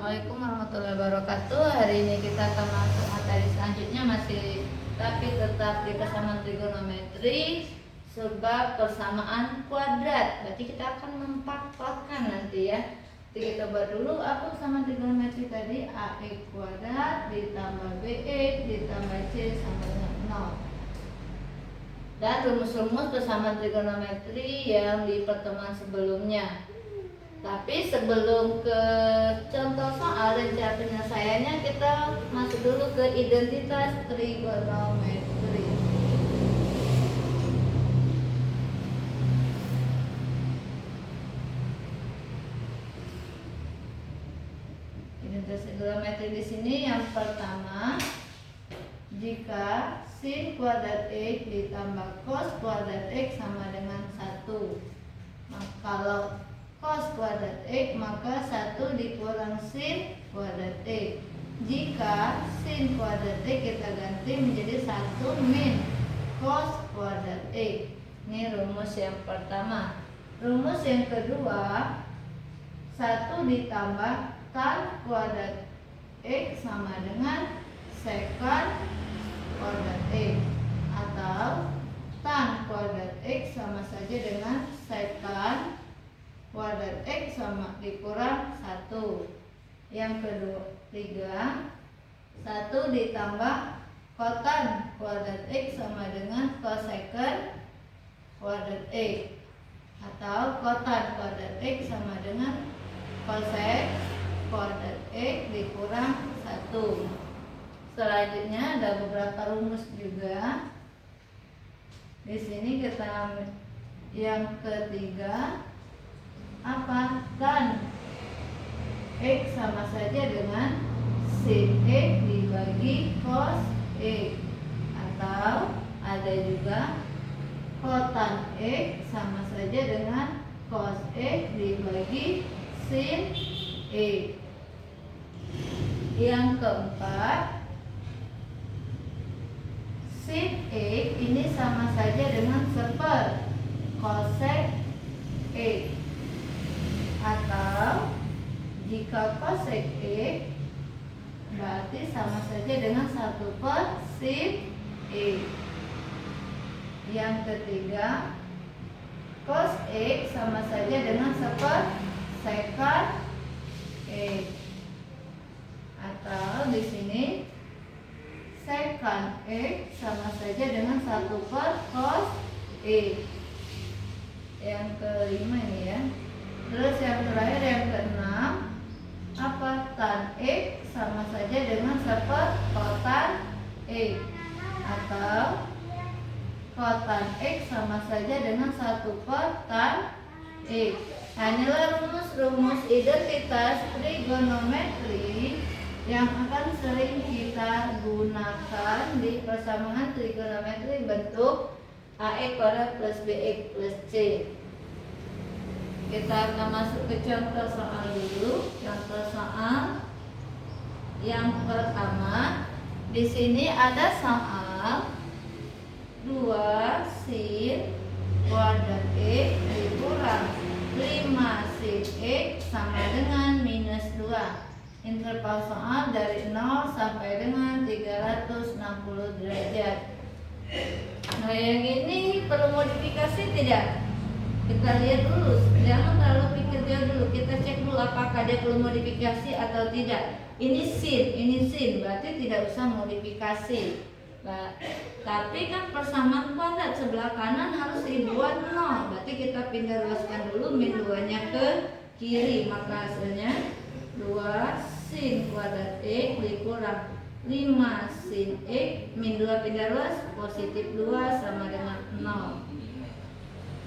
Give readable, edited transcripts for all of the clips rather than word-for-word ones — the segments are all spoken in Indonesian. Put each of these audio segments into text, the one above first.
Assalamualaikum warahmatullahi wabarakatuh. Hari ini kita akan masuk materi selanjutnya, masih tapi tetap di persamaan trigonometri sebab persamaan kuadrat. Berarti kita akan mempaktorkan nanti ya. Jadi kita buat dulu apa persamaan trigonometri tadi. AX kuadrat ditambah BX ditambah C sama dengan 0. Dan rumus-rumus persamaan trigonometri yang di pertemuan sebelumnya. Tapi sebelum ke contoh soal dan cara penyelesaiannya, kita masuk dulu ke identitas trigonometri. Identitas trigonometri di sini yang pertama, jika sin kuadrat X ditambah cos kuadrat X sama dengan 1. Maka kalau cos kuadrat X maka 1 dikurang sin kuadrat X. Jika sin kuadrat X kita ganti menjadi 1 min cos kuadrat X. Ini rumus yang pertama. Rumus yang kedua, 1 ditambah tan kuadrat X sama dengan secant kuadrat X, atau tan kuadrat X sama saja dengan secant kuadrat X sama dikurang 1. Yang ketiga, 1 ditambah kotan kuadrat X sama dengan cosecant kuadrat X, atau kotan kuadrat X sama dengan cosec kuadrat X dikurang 1. Selanjutnya ada beberapa rumus juga. Di sini kita ambil yang ketiga, apa? Tan X sama saja dengan sin X dibagi cos X, atau ada juga kotan X sama saja dengan cos X dibagi sin X. Yang keempat, sin X ini sama saja dengan seper cosec X, atau jika cosec X berarti sama saja dengan 1 per sin X. Yang ketiga, cos X sama saja dengan seper secant X, atau di sini secant X sama saja dengan 1 per cos X. Yang kelima ini ya. Terus yang terakhir yang keenam, apa? Tan X sama saja dengan seper kotan X, atau kotan X sama saja dengan 1 per tan X. Nah, inilah rumus-rumus identitas trigonometri yang akan sering kita gunakan di persamaan trigonometri bentuk AX kuadrat plus BX plus C. Kita akan masuk ke contoh soal dulu. Contoh soal yang pertama, di sini ada soal 2 sin kuadrat X dikurang 5 sin X sama dengan minus 2. Interval soal dari 0 sampai dengan 360 derajat. Nah, yang ini perlu modifikasi tidak? Kita lihat dulu, jangan terlalu pikir jauh dulu. Kita cek dulu apakah dia perlu modifikasi atau tidak. Ini sin, berarti tidak usah modifikasi. Nah, tapi kan persamaan kuadrat sebelah kanan harus dibuat 0. Berarti kita pindah luaskan dulu min 2-nya ke kiri. Maka hasilnya 2 sin kuadrat X dikurang 5 sin X min 2 pindah luas positif 2 sama dengan 0.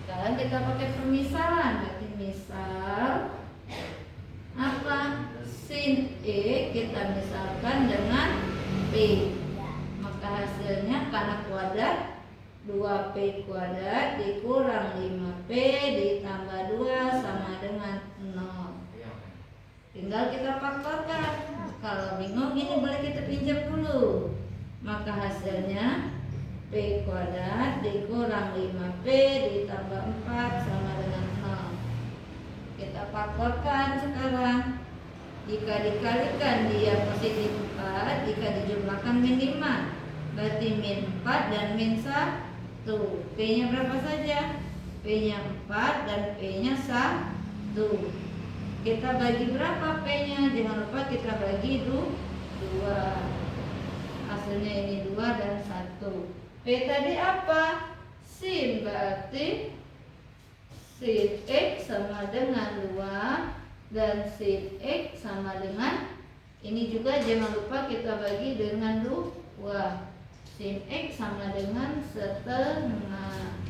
Sekarang kita pakai permisalan. Berarti misal apa? Sin X kita misalkan dengan P. Maka hasilnya karena kuadrat 2P kuadrat dikurang 5P ditambah 2 sama dengan 0. Tinggal kita faktorkan. Kalau bingung ini boleh kita pinjam dulu. Maka hasilnya P kuadrat dikurang 5P ditambah 4 sama dengan 0. Kita faktorkan sekarang. Jika dikalikan dia positif 4, jika dijumlahkan min 5. Berarti min 4 dan min 1. P-nya berapa saja? P-nya 4 dan P-nya 1. Kita bagi berapa P-nya? Jangan lupa kita bagi 2. Hasilnya ini 2 dan 1. P tadi apa? Sin, berarti sin X sama dengan 2 dan sin X sama dengan, ini juga jangan lupa kita bagi dengan 2. Sin X sama dengan setengah.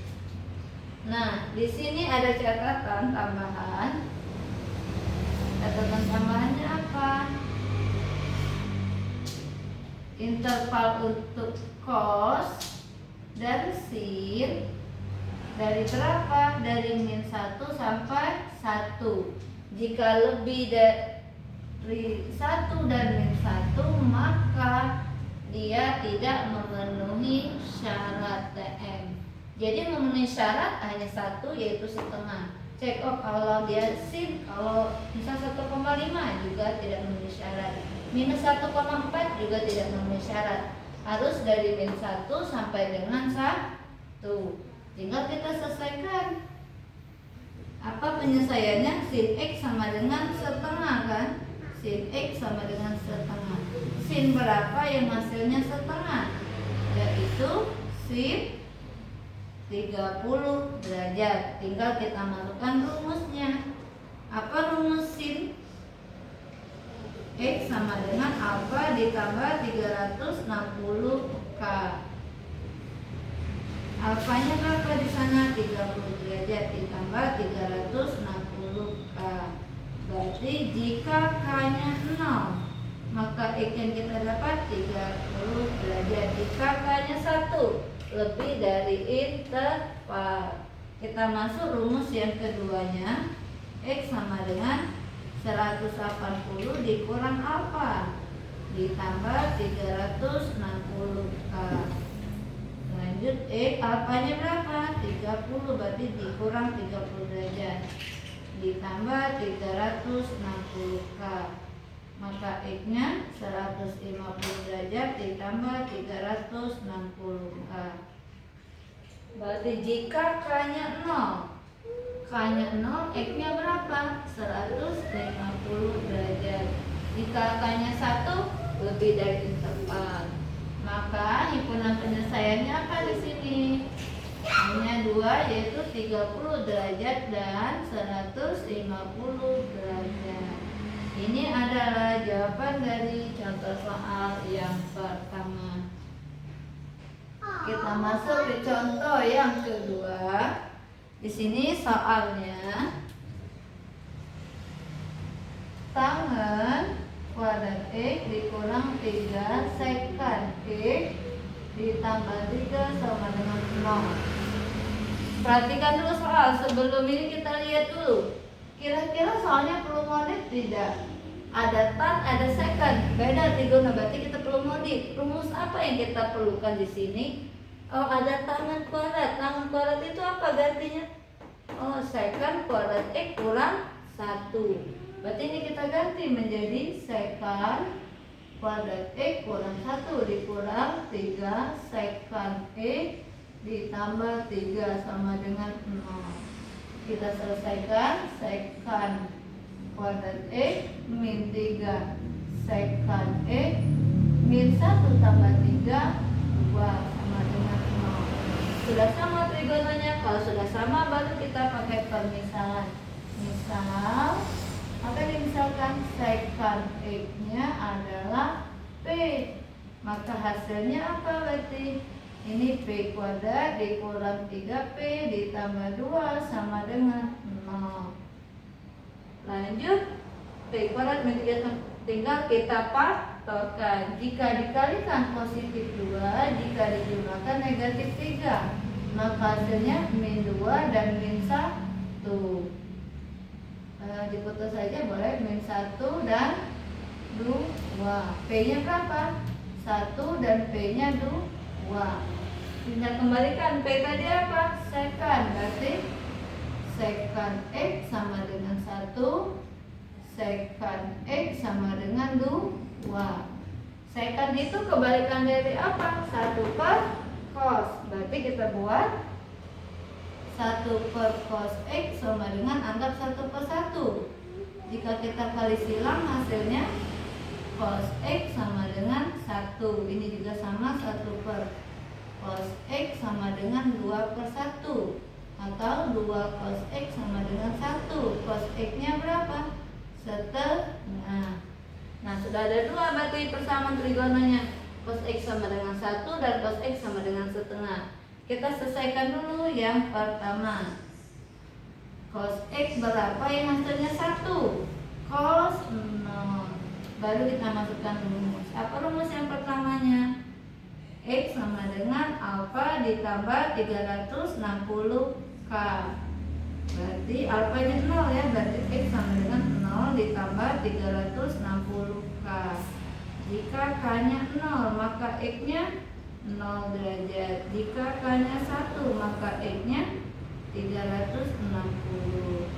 Nah, di sini ada catatan tambahan. Catatan tambahannya apa? Interval untuk cos dan sin dari berapa? Dari min 1 sampai 1. Jika lebih dari 1 dan min 1, maka dia tidak memenuhi syarat TM. Jadi memenuhi syarat hanya 1, yaitu setengah. Cek kalau dia sin, kalau misal 1,5 juga tidak memenuhi syarat. Minus 1,4 juga tidak memenuhi syarat. Harus dari min 1 sampai dengan 1. Tinggal kita selesaikan. Apa penyelesaiannya? Sin X sama dengan setengah kan? Sin X sama dengan setengah. Sin berapa yang hasilnya setengah? Yaitu sin 30 derajat. Tinggal kita masukkan rumusnya. Apa rumus sin? X sama dengan alfa ditambah 360K. Alfanya berapa di sana? 30 derajat ditambah 360K. Berarti jika K-nya 0, maka X yang kita dapat 30 derajat. Jika K-nya 1, lebih dari interval. Kita masuk rumus yang keduanya. X sama dengan 180 dikurang alfa ditambah 360K. Lanjut, alfanya berapa? 30, berarti dikurang 30 derajat ditambah 360K. Maka X-nya 150 derajat ditambah 360K. Berarti jika K-nya 0, K-nya 0, X-nya berapa? 150 derajat. Jika K-nya 1, lebih dari interval. Maka himpunan penyelesaiannya apa di sini? Hanya 2, yaitu 30 derajat dan 150 derajat. Ini adalah jawaban dari contoh soal yang pertama. Kita masuk ke contoh yang kedua. Di sini soalnya tangan kuadrat X dikurang 3 sekan X ditambah 3 sama dengan 0. Perhatikan dulu soal. Sebelum ini kita lihat dulu. Kira-kira soalnya perlu modif tidak? Ada tan, ada second. Beda diguna, berarti kita perlu modif. Rumus apa yang kita perlukan di sini? Oh, ada tangan kuadrat. Tangan kuadrat itu apa gantinya? Oh, second kuadrat X kurang 1. Berarti ini kita ganti menjadi second kuadrat X kurang 1 dikurang 3 second X ditambah 3 sama dengan 0. Kita selesaikan. Second kuadrat X min 3 second X min 1 tambah 3 2 sama dengan 0. Sudah sama trigononya. Kalau sudah sama baru kita pakai permisalan. Misal, maka dimisalkan second X nya adalah P. Maka hasilnya apa berarti? Ini P kuadrat dikurang 3P ditambah 2 sama dengan 0. Lanjut, P kuadrat min 3 tinggal kita patokan. Jika dikalikan positif 2, jika dijumlahkan negatif 3, maka hasilnya min 2 dan min 1. Diputus saja boleh, min 1 dan 2. P nya berapa? 1 dan P nya 2. Tinggal kembalikan. P tadi apa? Second. Berarti second X sama dengan 1 Secant X sama dengan 2. Secant itu kebalikan dari apa? 1 per cos. Berarti kita buat 1 per cos X sama dengan anggap 1 per 1. Jika kita kali silang hasilnya cos X sama dengan 1. Ini juga sama 1 per cos X sama dengan 2 per 1. Atau 2 cos X sama dengan 1. Cos X nya berapa? Setengah. Nah, sudah ada 2 berarti persamaan trigononya. Cos X sama dengan 1 dan cos X sama dengan setengah. Kita selesaikan dulu yang pertama. Cos X berapa yang hasilnya 1? Cos 0. Baru kita masukkan rumus. Apa rumus yang pertamanya? X sama dengan alfa ditambah 360K. Berarti alfanya 0 ya. Berarti X sama dengan 0 ditambah 360K. Jika K-nya 0 maka X-nya 0 derajat. Jika K-nya 1 maka X-nya 360.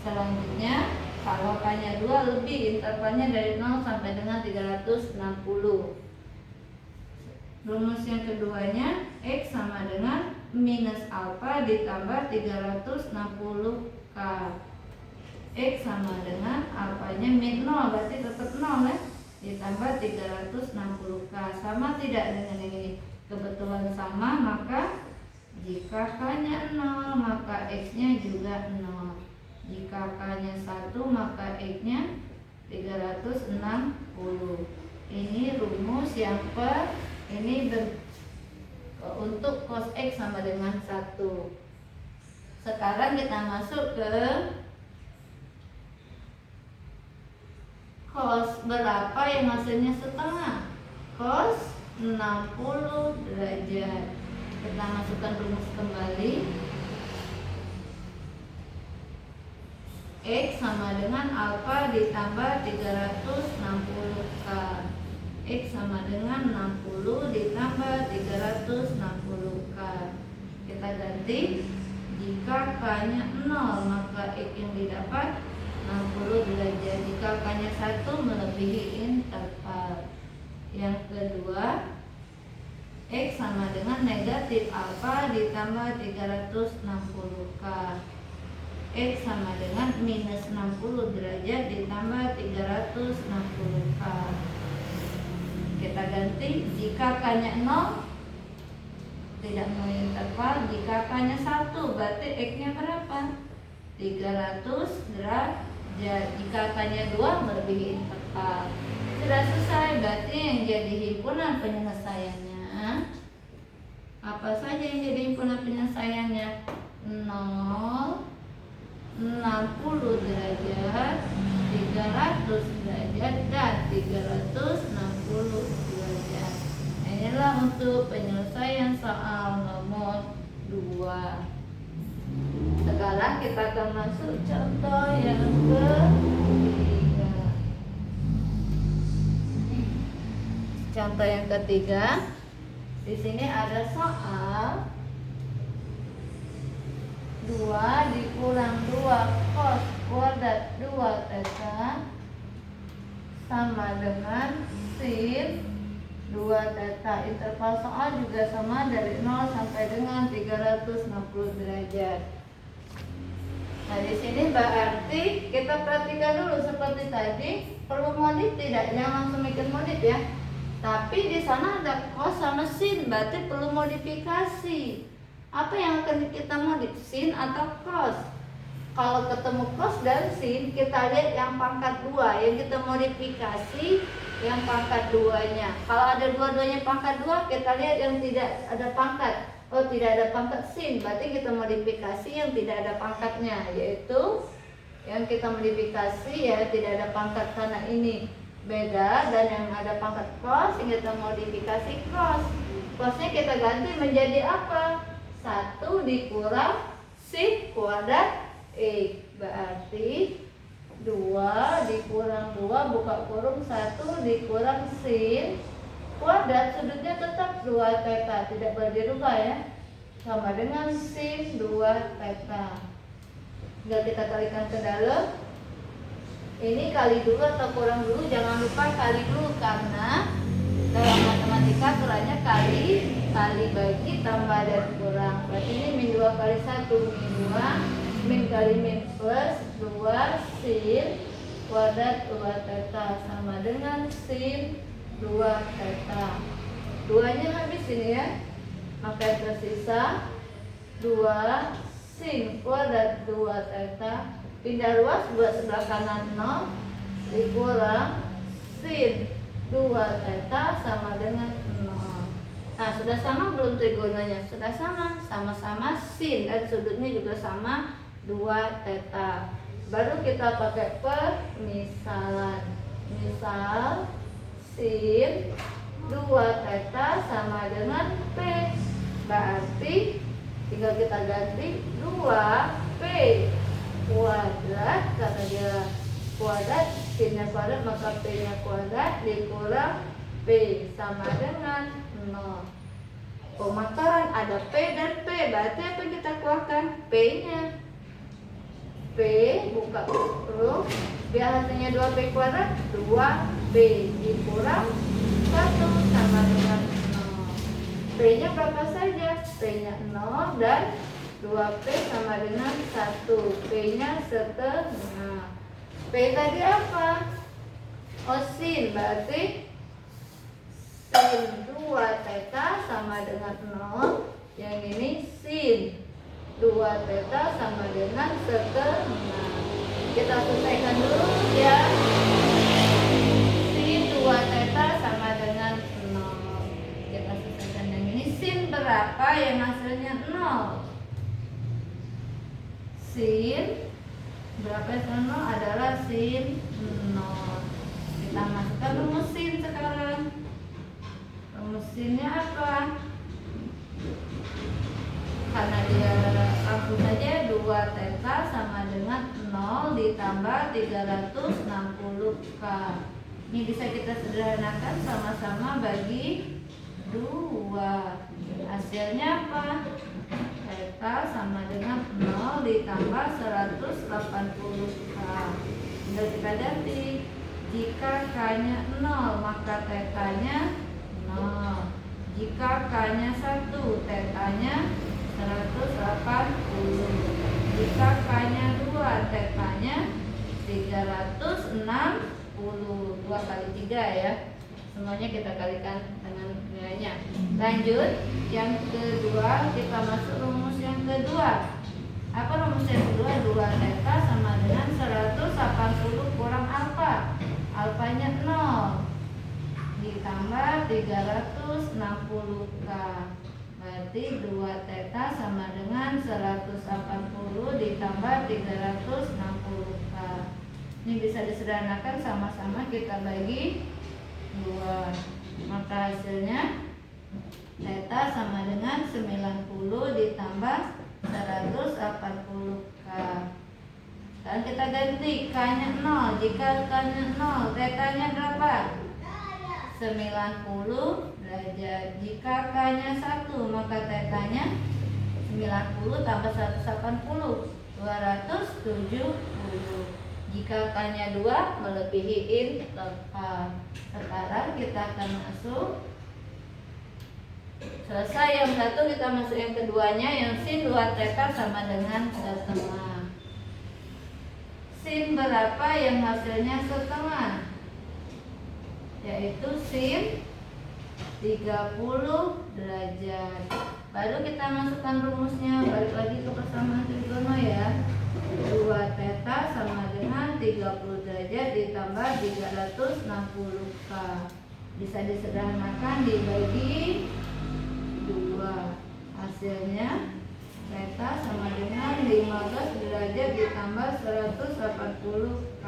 Selanjutnya kalau K-nya 2 lebih, intervalnya dari 0 sampai dengan 360. Rumus yang keduanya, X sama dengan minus alfa ditambah 360K. X sama dengan alfanya min 0, berarti tetap 0 ya. Ditambah 360K. Sama tidak dengan ini? Kebetulan sama, maka jika K-nya 0 maka X-nya juga 0. Jika K-nya 1 maka X-nya 360. Ini rumus yang untuk cos X sama dengan 1. Sekarang kita masuk ke cos berapa yang hasilnya setengah? Cos 60 derajat. Kita masukkan rumus kembali. X sama dengan alfa ditambah 360K. X sama dengan 60 ditambah 360K. Kita ganti. Jika K-nya 0 maka X yang didapat 60 derajat. Jika K-nya 1 melebihi interval. Yang kedua, X sama dengan negatif alfa ditambah 360K. X sama dengan minus 60 derajat ditambah 360K. Kita ganti. Jika K-nya 0 tidak mau interval. Jika K-nya 1 berarti X-nya berapa? 300 derajat. Jika K-nya 2 melebihi interval. Sudah selesai. Berarti yang jadi himpunan penyelesaiannya apa saja yang jadi himpunan penyelesaiannya? 0, 60 derajat, 300 derajat, dan 360 derajat. Inilah untuk penyelesaian soal nomor 2. Sekarang kita akan masuk contoh yang ketiga. Contoh yang ketiga, di sini ada soal 2 dikurang 2 cos kuadrat 2 theta sama dengan sin 2 theta. Interval soal juga sama dari 0 sampai dengan 360 derajat. Nah, di sini berarti kita perhatikan dulu seperti tadi, perlu modif tidak? Jangan langsung mikir modif ya. Tapi di sana ada cos sama sin, berarti perlu modifikasi. Apa yang akan kita modif, sin atau cos? Kalau ketemu cos dan sin, kita lihat yang pangkat 2. Yang kita modifikasi yang pangkat 2-nya. Kalau ada dua-duanya pangkat 2, kita lihat yang tidak ada pangkat. Oh, tidak ada pangkat sin, berarti kita modifikasi yang tidak ada pangkatnya, yaitu yang kita modifikasi ya tidak ada pangkat karena ini beda, dan yang ada pangkat cos yang kita modifikasi cos. Cosnya kita ganti menjadi apa? 1 dikurang sin kuadrat X. Berarti 2 dikurang 2 buka kurung 1 dikurang sin kuadrat, sudutnya tetap 2 theta, tidak boleh dirubah ya, sama dengan sin 2 theta. Tinggal kita kalikan ke dalam. Ini kali dulu atau kurang dulu, jangan lupa kali dulu karena dalam matematika aturannya kali bagi tambah dan kurang. Berarti ini min 2 kali 1, min 2, min kali min plus 2 sin kuadrat 2 theta sama dengan sin 2 theta. 2-nya habis ini ya, maka yang tersisa 2 sin kuadrat 2 theta. Pindah ruas buat sebelah kanan 0 dikurang sin 2 theta sama dengan 0. Nah, sudah sama belum trigonanya? Sudah sama, sama-sama sin dan sudutnya juga sama 2 theta. Baru kita pakai permisalan. Misal sin 2 theta sama dengan P. Berarti tinggal kita ganti 2P kuadrat, karena dia kuadrat, sinnya kuadrat maka P-nya kuadrat dikurang P sama dengan 0. Pemakaran ada P dan P, berarti apa yang kita keluarkan? P-nya. P buka huruf, biar hasilnya 2P kuadrat, 2P dikurang 1 sama dengan 0. P-nya berapa saja? P-nya 0 dan 2P sama dengan 1. P-nya setengah. P tadi apa? Oh, sin. Berarti sin 2 theta sama dengan 0. Yang ini sin 2 theta sama dengan setengah. Kita selesaikan dulu ya. Sin 2 theta sama dengan 0. Kita selesaikan yang ini. Sin berapa yang hasilnya 0? Sin berapa yang 0 adalah sin 0. Kita masukkan rumus sin sekarang. Rumus sinnya apa? Karena dia langsung saja 2 theta sama dengan 0 ditambah 360K. Ini bisa kita sederhanakan, sama-sama bagi 2. Hasilnya apa? Theta sama dengan 0 ditambah 180K. Tinggal kita ganti. Jika K-nya 0 maka theta-nya 0. Jika K-nya 1, theta-nya 180. Jika K-nya 2, theta-nya 360. 2 kali 3 ya. Semuanya kita kalikan dengan nilainya. Lanjut, yang kedua kita masuk rumus yang kedua. Apa rumus yang kedua? 2 theta sama dengan 180 kurang alfa. Alfanya 0 ditambah 360K. Berarti 2 theta sama dengan 180 ditambah 360K. Ini bisa disederhanakan, sama-sama kita bagi 2. Maka hasilnya theta sama dengan 90 ditambah 180K. Dan kita ganti K-nya 0. Jika K-nya 0, theta-nya berapa? 90 derajat. Jika K-nya 1, maka theta-nya 90 tambah 180, 270. Jika K-nya 2, melebihi interval. Sekarang kita akan masuk. Selesai yang satu, kita masuk yang keduanya, yang sin 2 theta sama dengan setengah. Sin berapa yang hasilnya setengah? Yaitu sin 30 derajat. Baru kita masukkan rumusnya, balik lagi ke persamaan trigono ya. 2 theta sama dengan 30 derajat ditambah 360K. Bisa disederhanakan dibagi 2. Hasilnya theta sama dengan 15 derajat ditambah 180K.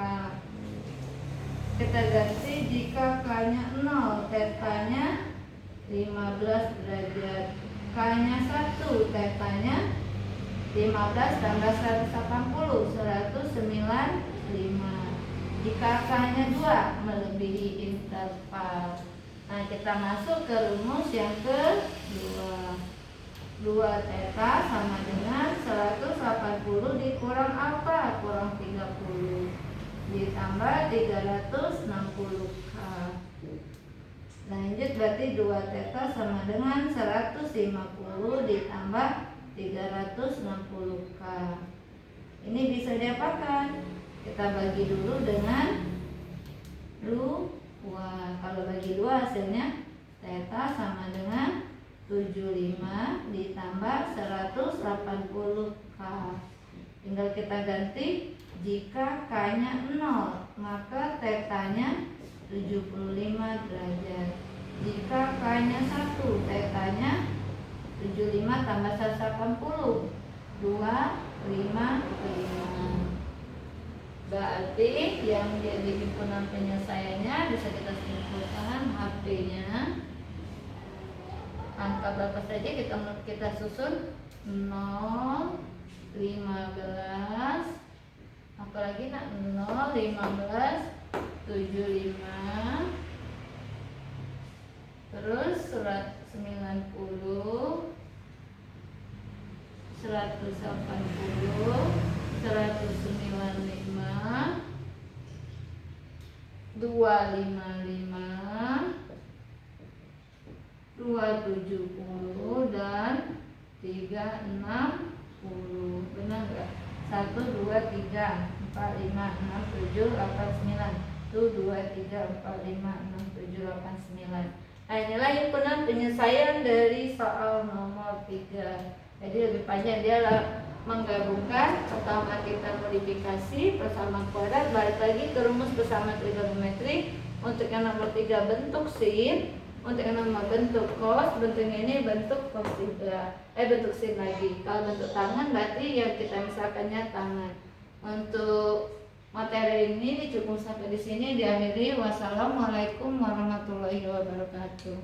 Kita ganti, jika K-nya 0, theta-nya 15 derajat. K-nya 1, theta-nya 15 tambah 180, 195. Jika K-nya 2, melebihi interval. Nah, kita masuk ke rumus yang kedua. 2 theta sama dengan 180 dikurang apa? Kurang 30. ditambah 360K. Lanjut, berarti 2 theta sama dengan 150 ditambah 360K. Ini bisa diapakan? Kita bagi dulu dengan 2. Kalau bagi 2 hasilnya theta sama dengan 75 ditambah 180K. Tinggal kita ganti, jika K-nya 0 maka tetanya 75 derajat. Jika K-nya 1, tetanya 75 tambah 180, 255. Berarti yang jadi himpunan penyelesaiannya bisa kita simpulkan HP-nya angka berapa saja kita susun 0, 15, apalagi 0, 15, 75, terus 90, 180, 195, 255, 270 dan 360. Benar enggak? 1, 2, 3, 4, 5, 6, 7, 8, 9. 1, 2, 3, 4, 5, 6, 7, 8, 9. Nah, inilah himpunan penyelesaian dari soal nomor 3. Jadi lebih panjang, dia menggabungkan pertama kita modifikasi persamaan kuadrat, balik lagi ke rumus persamaan trigonometri. Untuk yang nomor 3 bentuk sin, untuk yang nomor bentuk cos, bentuknya ini bentuk cos 3, bentuk sin lagi. Kalau bentuk tangan berarti yang kita misalkannya tangan. Untuk materi ini cukup sampai di sini, diakhiri. Wassalamualaikum warahmatullahi wabarakatuh.